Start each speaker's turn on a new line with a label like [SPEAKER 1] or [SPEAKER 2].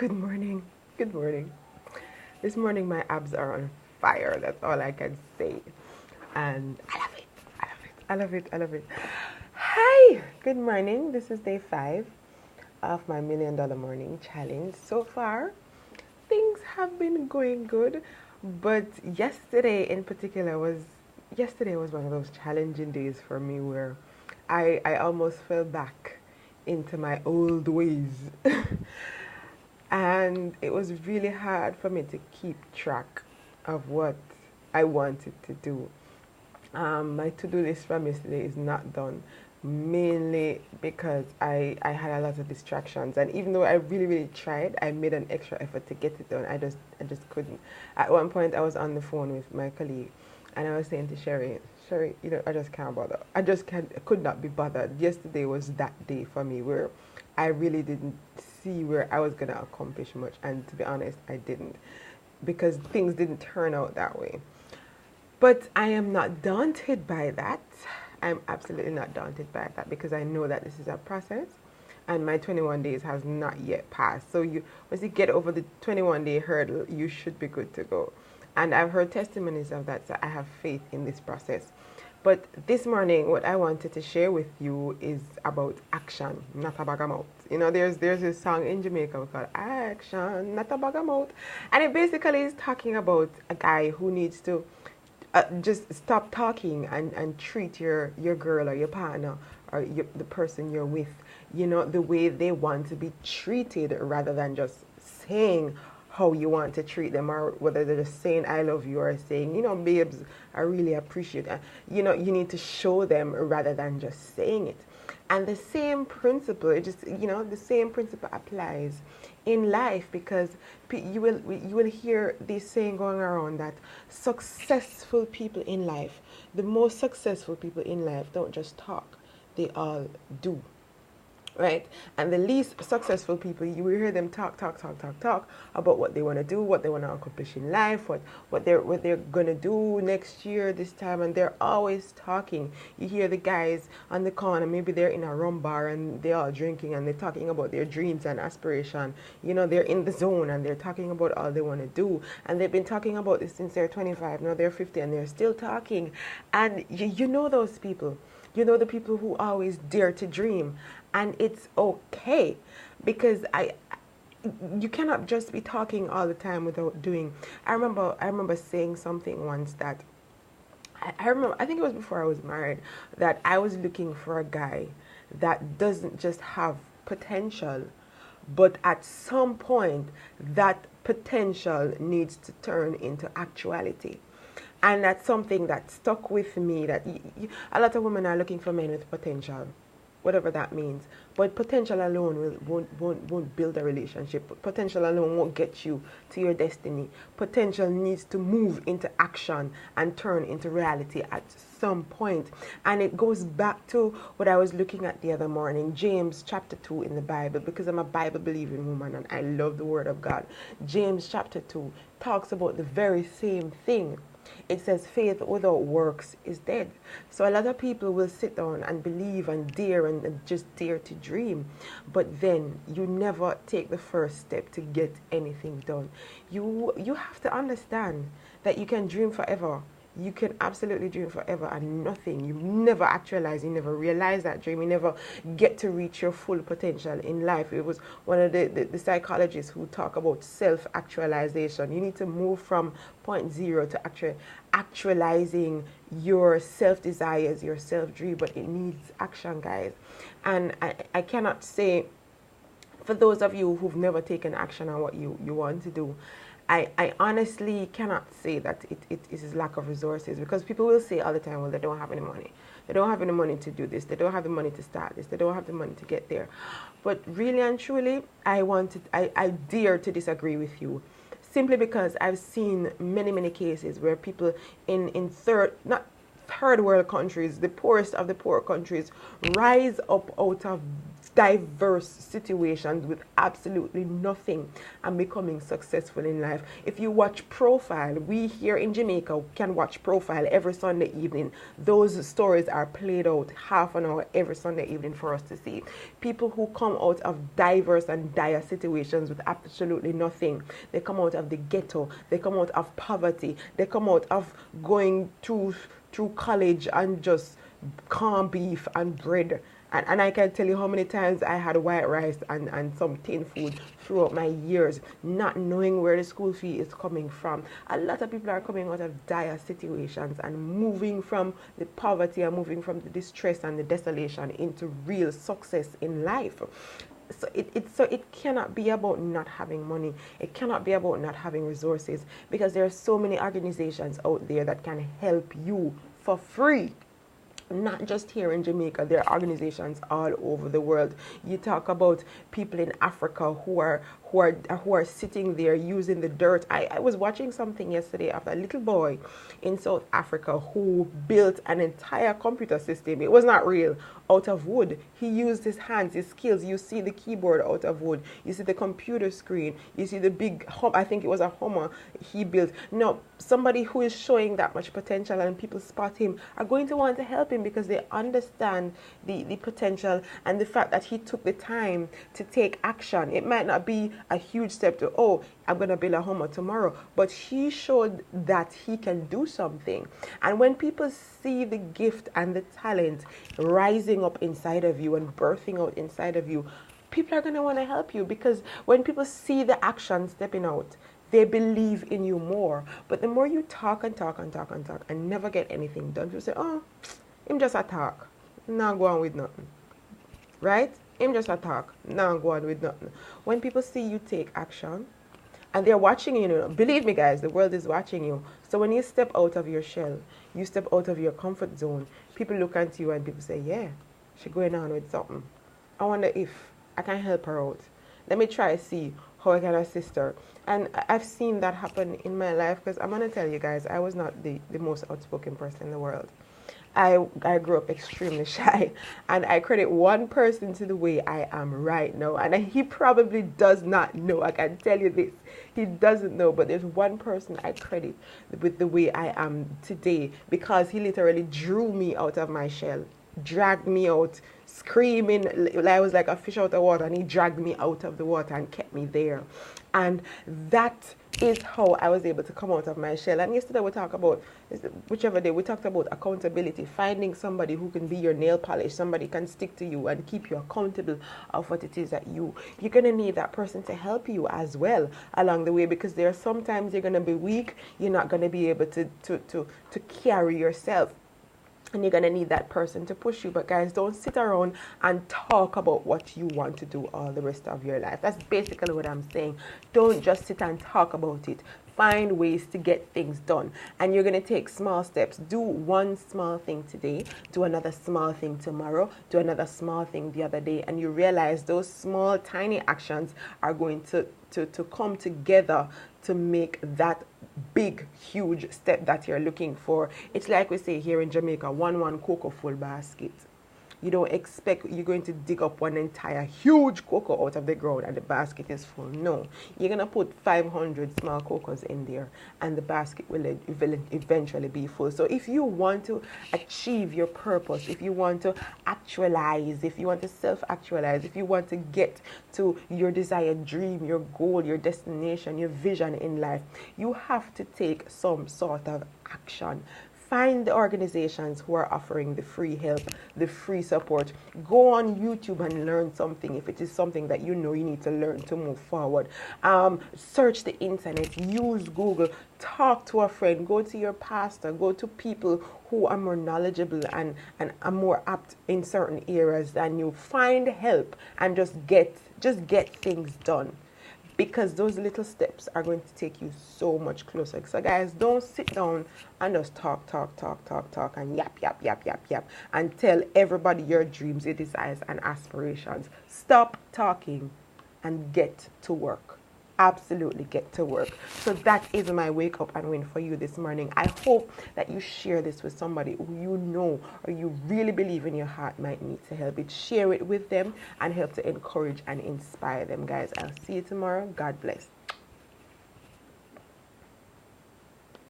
[SPEAKER 1] Good morning. Good morning. This morning my abs are on fire. That's all I can say. And I love it. I love it. I love it. I love it. Hi. Good morning. This is day 5 of my $1,000,000 morning challenge. So far, things have been going good, but yesterday was one of those challenging days for me where I almost fell back into my old ways. And it was really hard for me to keep track of what I wanted to do. My to-do list from yesterday is not done, mainly because I had a lot of distractions. And even though I really, really tried, I made an extra effort to get it done. I just couldn't. At one point, I was on the phone with my colleague, and I was saying to Sherry, I just can't bother. I could not be bothered. Yesterday was that day for me where I really didn't see where I was going to accomplish much. And to be honest, I didn't, because things didn't turn out that way. But I am not daunted by that. I'm absolutely not daunted by that, because I know that this is a process and my 21 days has not yet passed. So once you get over the 21-day hurdle, you should be good to go. And I've heard testimonies of that, so I have faith in this process. But this morning, what I wanted to share with you is about action, not a bag of mouth. There's this song in Jamaica called Action, Not a Bag of Mouth. And it basically is talking about a guy who needs to just stop talking and treat your girl or your partner or the person you're with, the way they want to be treated, rather than just saying how you want to treat them, or whether they're just saying I love you or saying, babes, I really appreciate it. You need to show them rather than just saying it. And the same principle, the same principle applies in life, because you will hear this saying going around that successful people in life, the most successful people in life, don't just talk, they all do. Right? And the least successful people, you will hear them talk about what they want to do, what they want to accomplish in life, what they're going to do next year, this time, and they're always talking. You hear the guys on the corner, maybe they're in a rum bar and they're all drinking and they're talking about their dreams and aspiration. They're in the zone and they're talking about all they want to do. And they've been talking about this since they're 25, now they're 50, and they're still talking. And you know those people. You know the people who always dare to dream. And it's okay, because you cannot just be talking all the time without doing. I remember saying something once that I think it was before I was married, that I was looking for a guy that doesn't just have potential, but at some point that potential needs to turn into actuality. And that's something that stuck with me, that a lot of women are looking for men with potential, whatever that means. But potential alone won't build a relationship. Potential alone won't get you to your destiny. Potential needs to move into action and turn into reality at some point. And it goes back to what I was looking at the other morning, James chapter 2 in the Bible, because I'm a Bible believing woman and I love the Word of God. James chapter 2 talks about the very same thing. It says faith without works is dead. So a lot of people will sit down and believe and dare and just dare to dream, but then you never take the first step to get anything done. You have to understand that you can dream forever. You can absolutely dream forever and nothing. You never actualize, you never realize that dream, you never get to reach your full potential in life. It was one of the psychologists who talk about self-actualization. You need to move from point zero to actualizing your self-desires, your self-dream, but it needs action, guys. And I cannot say, for those of you who've never taken action on what you want to do, I honestly cannot say that it is lack of resources, because people will say all the time, well, they don't have any money. They don't have any money to do this. They don't have the money to start this. They don't have the money to get there. But really and truly, I dare to disagree with you, simply because I've seen many cases where people in third world countries, the poorest of the poor countries, rise up out of diverse situations with absolutely nothing and becoming successful in life. If you watch Profile, we here in Jamaica can watch Profile every Sunday evening. Those stories are played out half an hour every Sunday evening for us to see. People who come out of diverse and dire situations with absolutely nothing. They come out of the ghetto, they come out of poverty, they come out of going through college and just corned beef and bread. And I can tell you how many times I had white rice and some tin food throughout my years, not knowing where the school fee is coming from. A lot of people are coming out of dire situations and moving from the poverty and moving from the distress and the desolation into real success in life. So it cannot be about not having money. It cannot be about not having resources, because there are so many organizations out there that can help you for free. Not just here in Jamaica, there are organizations all over the world. You talk about people in Africa who are sitting there using the dirt. I was watching something yesterday of a little boy in South Africa who built an entire computer system. It was not real, out of wood. He used his hands, his skills. You see the keyboard out of wood. You see the computer screen. You see the big home. I think it was a Hummer he built. No, somebody who is showing that much potential and people spot him are going to want to help him because they understand the potential and the fact that he took the time to take action. It might not be a huge step to, oh, I'm going to build a Hummer tomorrow, but he showed that he can do something. And when people see the gift and the talent rising up inside of you and birthing out inside of you, people are going to want to help you, because when people see the action stepping out, they believe in you more. But the more you talk and talk and talk and talk and never get anything done, people say, oh, him just a talk, not go on with nothing, right? Him just a talk, not go on with nothing. When people see you take action, and they're watching you, believe me guys, the world is watching you. So when you step out of your shell, you step out of your comfort zone, people look at you and people say, yeah, she's going on with something. I wonder if I can help her out. Let me try to see how I can assist her. And I've seen that happen in my life, because I'm going to tell you guys, I was not the most outspoken person in the world. I grew up extremely shy, and I credit one person to the way I am right now, and he probably does not know. I can tell you this, he doesn't know, but there's one person I credit with the way I am today, because he literally drew me out of my shell, dragged me out, screaming. I was like a fish out of water, and he dragged me out of the water and kept me there. And that is how I was able to come out of my shell. And yesterday we talked about, whichever day, we talked about accountability, finding somebody who can be your nail polish, somebody can stick to you and keep you accountable of what it is that you're going to need that person to help you as well along the way, because there are sometimes you're going to be weak, you're not going to be able to carry yourself. And you're going to need that person to push you. But guys, don't sit around and talk about what you want to do all the rest of your life. That's basically what I'm saying. Don't just sit and talk about it. Find ways to get things done. And you're going to take small steps. Do one small thing today. Do another small thing tomorrow. Do another small thing the other day. And you realize those small, tiny actions are going to come together to make that big, huge step that you're looking for. It's like we say here in Jamaica, one cocoa full basket. You don't expect you're going to dig up one entire huge cocoa out of the ground and the basket is full. No, you're going to put 500 small cocos in there and the basket will eventually be full. So if you want to achieve your purpose, if you want to actualize, if you want to self-actualize, if you want to get to your desired dream, your goal, your destination, your vision in life, you have to take some sort of action. Find the organizations who are offering the free help, the free support. Go on YouTube and learn something if it is something that you know you need to learn to move forward. Search the internet, use Google, talk to a friend, go to your pastor, go to people who are more knowledgeable and are more apt in certain areas than you. Find help and just get things done. Because those little steps are going to take you so much closer. So guys, don't sit down and just talk and yap and tell everybody your dreams, your desires and aspirations. Stop talking and get to work. absolutely get to work. So that is my wake up and win for you this morning. I hope that you share this with somebody who you know or you really believe in your heart might need to help it. Share it with them and help to encourage and inspire them, guys. I'll see you tomorrow. God bless.